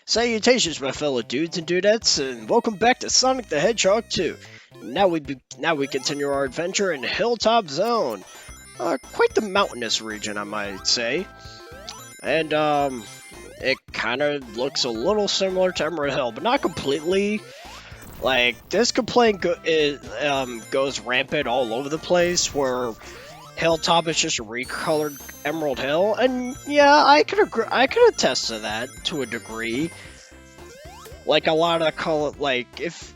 Salutations, my fellow dudes and dudettes, and welcome back to Sonic the Hedgehog 2. Now we continue our adventure in Hilltop Zone. Quite the mountainous region, I might say. And, it kind of looks a little similar to Emerald Hill, but not completely. Like, this complaint goes rampant all over the place, where Hilltop is just a recolored Emerald Hill, and yeah, I could attest to that to a degree. Like a lot of color, if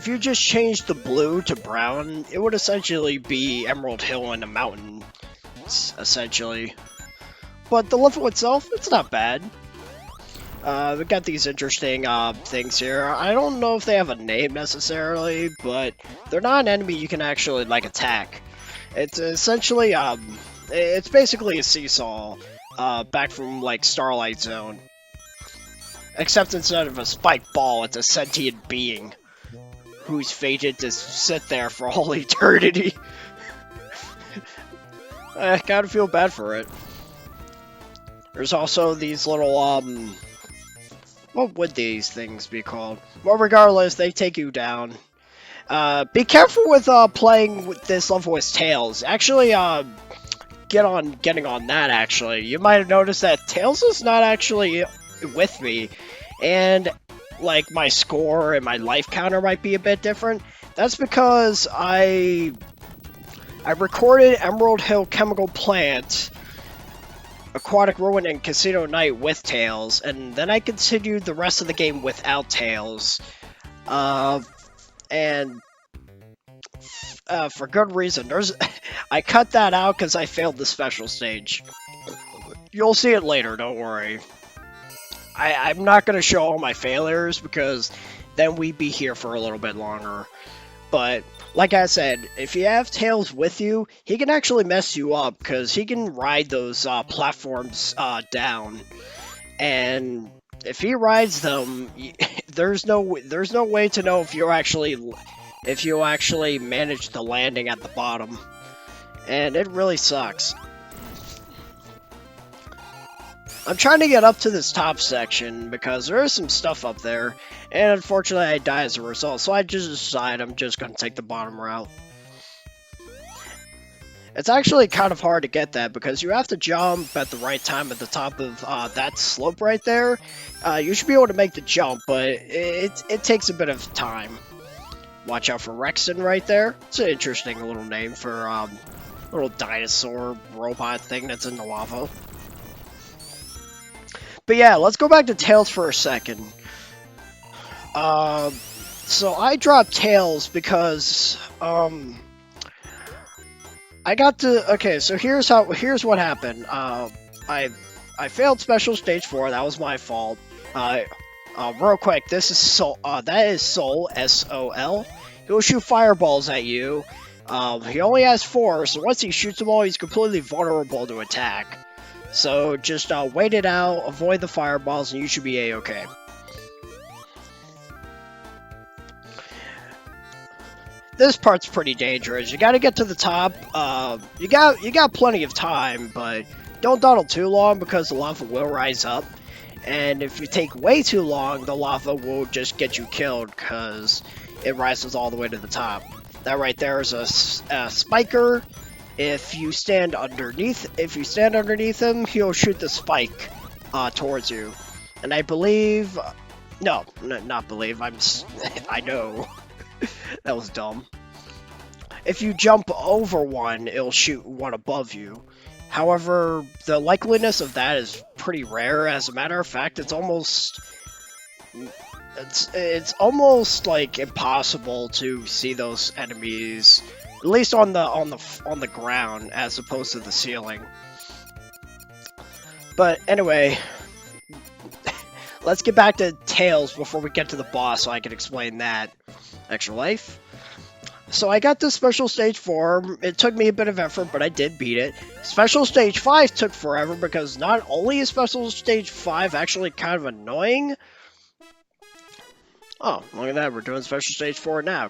you just changed the blue to brown, it would essentially be Emerald Hill in the mountains, essentially. But the level itself, it's not bad. We got these interesting things here. I don't know if they have a name necessarily, but they're not an enemy you can actually attack. It's essentially it's basically a seesaw back from Starlight Zone, except instead of a spiked ball, it's a sentient being who's fated to sit there for all eternity. I gotta feel bad for it. There's also these little what would these things be called? Well, regardless, they take you down. Be careful with playing with this level with Tails. Actually, getting on that. Actually, you might have noticed that Tails is not actually with me, and my score and my life counter might be a bit different. That's because I recorded Emerald Hill Chemical Plant, Aquatic Ruin, and Casino Night with Tails, and then I continued the rest of the game without Tails. And for good reason. I cut that out because I failed the special stage. You'll see it later, don't worry. I'm not going to show all my failures because then we'd be here for a little bit longer. But, like I said, if you have Tails with you, he can actually mess you up because he can ride those platforms down. And if he rides them, there's no way to know if you actually manage the landing at the bottom, and it really sucks. I'm trying to get up to this top section because there is some stuff up there, and unfortunately I die as a result, so I just decided I'm just going to take the bottom route. It's actually kind of hard to get that because you have to jump at the right time at the top of that slope right there. You should be able to make the jump, but it takes a bit of time. Watch out for Rexon right there. It's an interesting little name for a little dinosaur robot thing that's in the lava. But yeah, let's go back to Tails for a second. So I dropped Tails because I got to. Okay, so here's what happened. I failed Special Stage 4. That was my fault. Real quick, this is Soul. That is Soul, S-O-L. He'll shoot fireballs at you. He only has 4, so once he shoots them all, he's completely vulnerable to attack. So just wait it out, avoid the fireballs, and you should be a-okay. This part's pretty dangerous. You gotta get to the top. You got plenty of time, but don't dawdle too long because the lava will rise up. And if you take way too long, the lava will just get you killed because it rises all the way to the top. That right there is a spiker. If you stand underneath him, he'll shoot the spike towards you. And I believe, no, not believe. I know. That was dumb. If you jump over one, it'll shoot one above you. However, the likeliness of that is pretty rare. As a matter of fact, it's almost like impossible to see those enemies, at least on the ground, as opposed to the ceiling. But anyway, let's get back to Tails before we get to the boss, so I can explain that. Extra life. So I got this Special Stage 4, it took me a bit of effort, but I did beat it. Special Stage 5 took forever because not only is Special Stage 5 actually kind of annoying... Oh, look at that, we're doing Special Stage 4 now.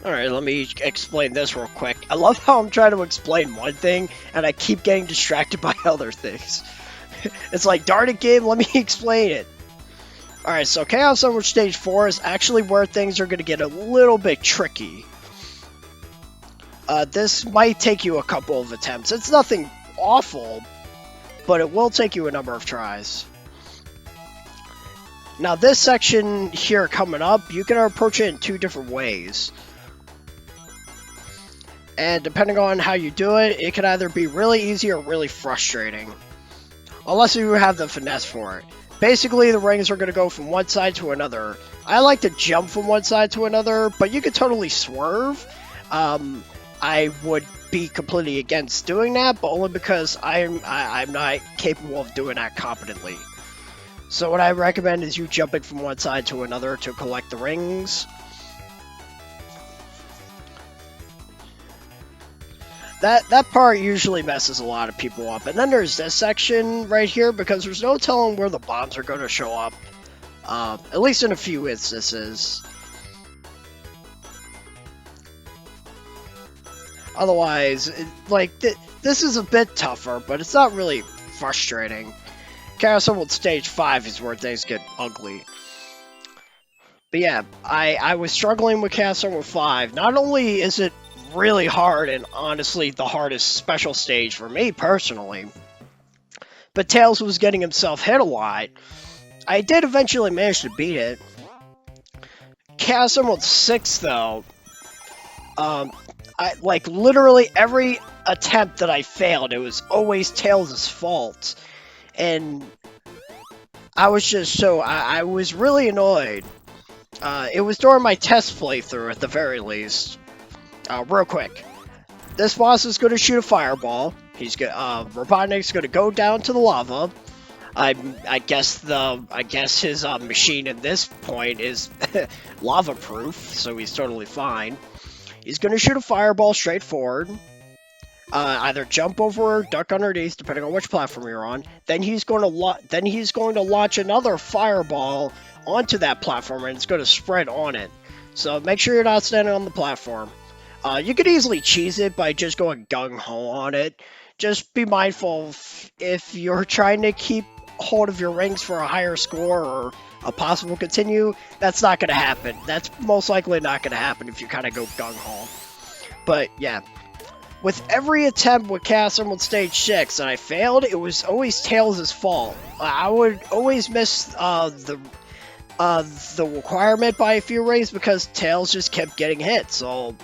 Alright, let me explain this real quick. I love how I'm trying to explain one thing, and I keep getting distracted by other things. It's like, darn it, game, let me explain it. Alright, so Chaos Emerald Stage 4 is actually where things are going to get a little bit tricky. This might take you a couple of attempts. It's nothing awful, but it will take you a number of tries. Now, this section here coming up, you can approach it in two different ways. And depending on how you do it, it can either be really easy or really frustrating. Unless you have the finesse for it. Basically, the rings are going to go from one side to another. I like to jump from one side to another, but you could totally swerve. I would be completely against doing that, but only because I'm not capable of doing that competently. So what I recommend is you jumping from one side to another to collect the rings. That part usually messes a lot of people up. And then there's this section right here, because there's no telling where the bombs are going to show up. At least in a few instances. Otherwise, this is a bit tougher, but it's not really frustrating. Chaos Emerald Stage 5 is where things get ugly. But yeah, I was struggling with Chaos Emerald 5. Not only is it really hard, and honestly the hardest special stage for me personally, but Tails was getting himself hit a lot. I did eventually manage to beat it. Chaos Emerald 6 though, literally every attempt that I failed, it was always Tails' fault. And I was just I was really annoyed. It was during my test playthrough at the very least. Real quick. This boss is going to shoot a fireball. Robotnik's going to go down to the lava. I guess his machine at this point is lava proof, so he's totally fine. He's going to shoot a fireball straight forward. Either jump over or duck underneath, depending on which platform you're on. Then he's going to launch another fireball onto that platform, and it's going to spread on it. So make sure you're not standing on the platform. You could easily cheese it by just going gung-ho on it. Just be mindful if you're trying to keep hold of your rings for a higher score or a possible continue, that's not going to happen. That's most likely not going to happen if you kind of go gung-ho. But yeah, with every attempt with Chaos Emerald Stage 6 that I failed, it was always Tails' fault. I would always miss the requirement by a few rings because Tails just kept getting hit, so...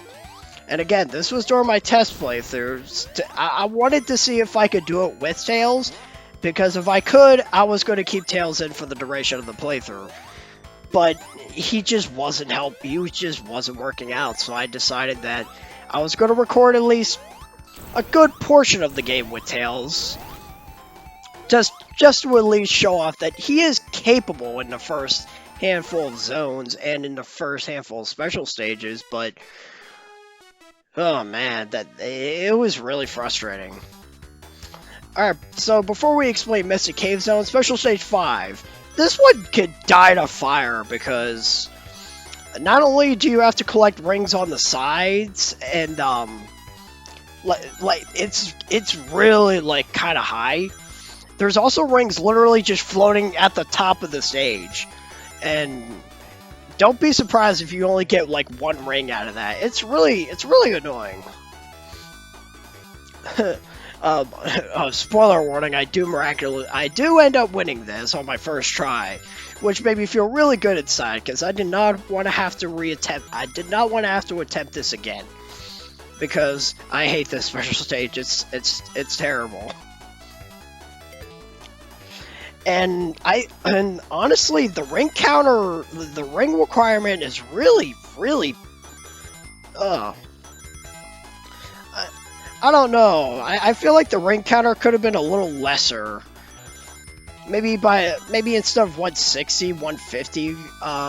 And again, this was during my test playthroughs. I wanted to see if I could do it with Tails, because if I could, I was going to keep Tails in for the duration of the playthrough. But he just wasn't helping. He just wasn't working out, so I decided that I was going to record at least a good portion of the game with Tails. Just to at least show off that he is capable in the first handful of zones and in the first handful of special stages, but... Oh man, it was really frustrating. Alright, so before we explain Mystic Cave Zone, Special Stage 5, this one could die to fire because not only do you have to collect rings on the sides, and it's really kind of high. There's also rings literally just floating at the top of the stage, and don't be surprised if you only get one ring out of that. It's really annoying. Spoiler warning, I do end up winning this on my first try, which made me feel really good inside, because I did not want to have to attempt this again, because I hate this special stage. It's terrible. And honestly, the ring requirement is really, I don't know. I feel like the ring counter could have been a little lesser. Maybe instead of 160, 150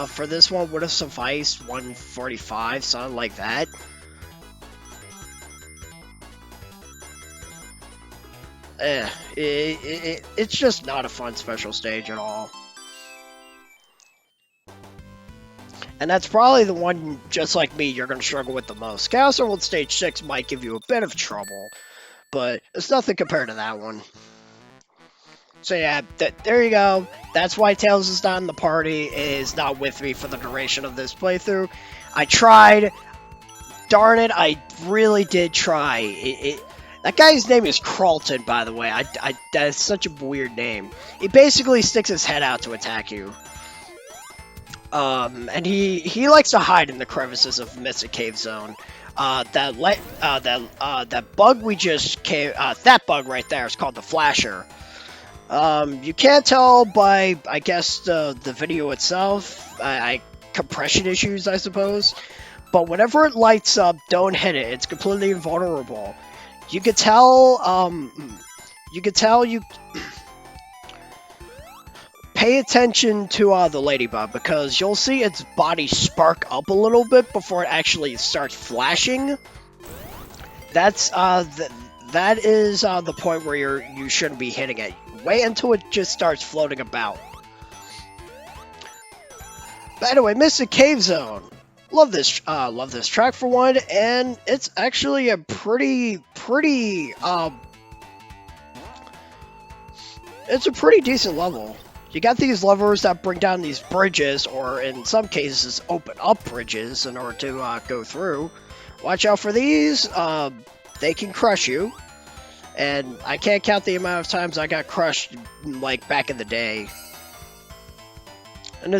for this one would have sufficed. 145, something like that. It's just not a fun special stage at all. And that's probably the one, just like me, you're going to struggle with the most. Chaos Emerald Stage 6 might give you a bit of trouble, but it's nothing compared to that one. So yeah, there you go. That's why Tails is not in the party, is not with me for the duration of this playthrough. I tried. Darn it, I really did try. That guy's name is Carlton, by the way. That's such a weird name. He basically sticks his head out to attack you. And he likes to hide in the crevices of Mystic Cave Zone. That bug we just came, that bug right there is called the Flasher. You can't tell by, I guess, the video itself. Compression issues, I suppose. But whenever it lights up, don't hit it. It's completely invulnerable. You could tell, you pay attention to the ladybug, because you'll see its body spark up a little bit before it actually starts flashing. That is the point where you shouldn't be hitting it. Wait until it just starts floating about. By the way, Mystic Cave Zone. Love this track for one, and it's actually a it's a pretty decent level. You got these levers that bring down these bridges, or in some cases open up bridges in order to go through. Watch out for these. They can crush you, and I can't count the amount of times I got crushed, like back in the day. And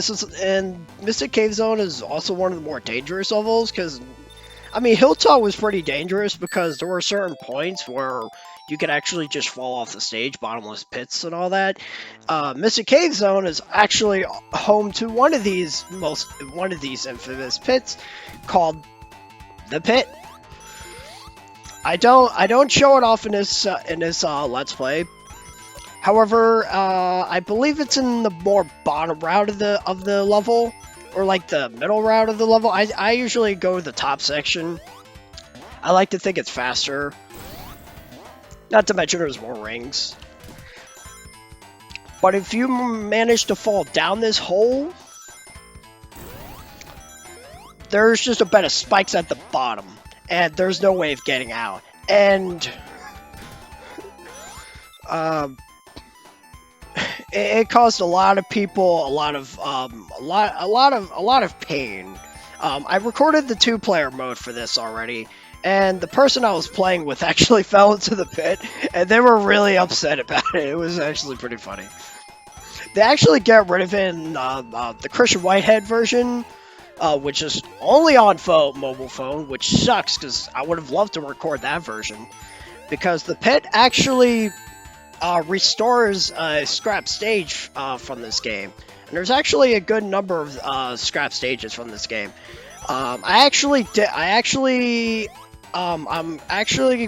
Mystic Cave Zone is also one of the more dangerous levels, because, I mean, Hilltop was pretty dangerous because there were certain points where you could actually just fall off the stage, bottomless pits and all that. Mystic Cave Zone is actually home to one of these infamous pits called the Pit. I don't show it off in this Let's Play. However, I believe it's in the more bottom route of the level, or like the middle route of the level. I usually go to the top section. I like to think it's faster. Not to mention there's more rings. But if you manage to fall down this hole, there's just a bed of spikes at the bottom, and there's no way of getting out. And it caused a lot of people a lot of pain. I recorded the 2-player mode for this already, and the person I was playing with actually fell into the pit, and they were really upset about it. It was actually pretty funny. They actually get rid of it in the Christian Whitehead version, which is only on mobile phone, which sucks because I would have loved to record that version, because the pit actually restores a scrap stage from this game, and there's actually a good number of scrap stages from this game. I'm actually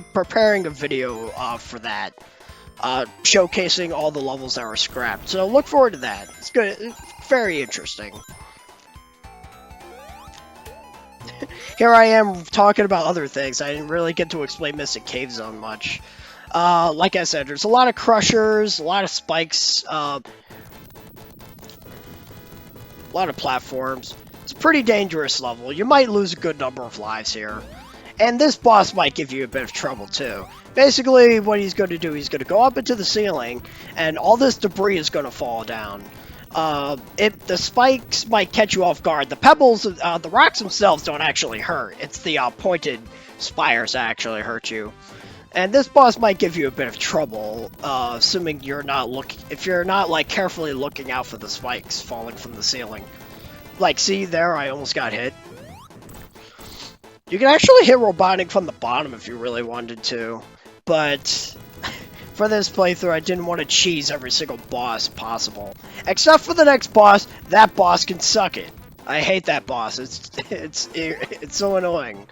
preparing a video for that, showcasing all the levels that are scrapped. So look forward to that. It's good. It's very interesting. Here I am talking about other things. I didn't really get to explain Mystic Cave Zone much. Like I said, there's a lot of crushers, a lot of spikes, a lot of platforms. It's a pretty dangerous level. You might lose a good number of lives here. And this boss might give you a bit of trouble too. Basically, what he's going to do, he's going to go up into the ceiling, and all this debris is going to fall down. The spikes might catch you off guard. The pebbles, the rocks themselves don't actually hurt. It's the pointed spires that actually hurt you. And this boss might give you a bit of trouble, assuming if you're not like carefully looking out for the spikes falling from the ceiling. Like, see there, I almost got hit. You can actually hit Robotnik from the bottom if you really wanted to, but for this playthrough, I didn't want to cheese every single boss possible. Except for the next boss, that boss can suck it. I hate that boss. It's so annoying.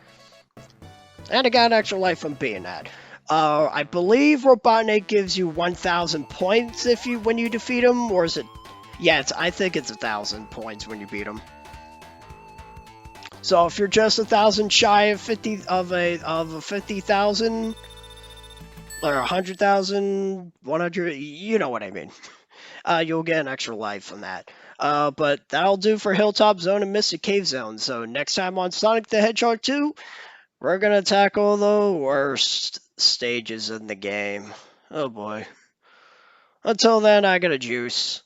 And I got an extra life from being that. I believe Robotnik gives you 1,000 points when you defeat him, or is it? Yeah, I think it's 1,000 points when you beat him. So if you're just 1,000 shy of 50,000, or 100,000, 100, you know what I mean. You'll get an extra life from that. But that'll do for Hilltop Zone and Mystic Cave Zone. So next time on Sonic the Hedgehog 2, we're gonna tackle the worst stages in the game. Oh boy. Until then, I got a juice.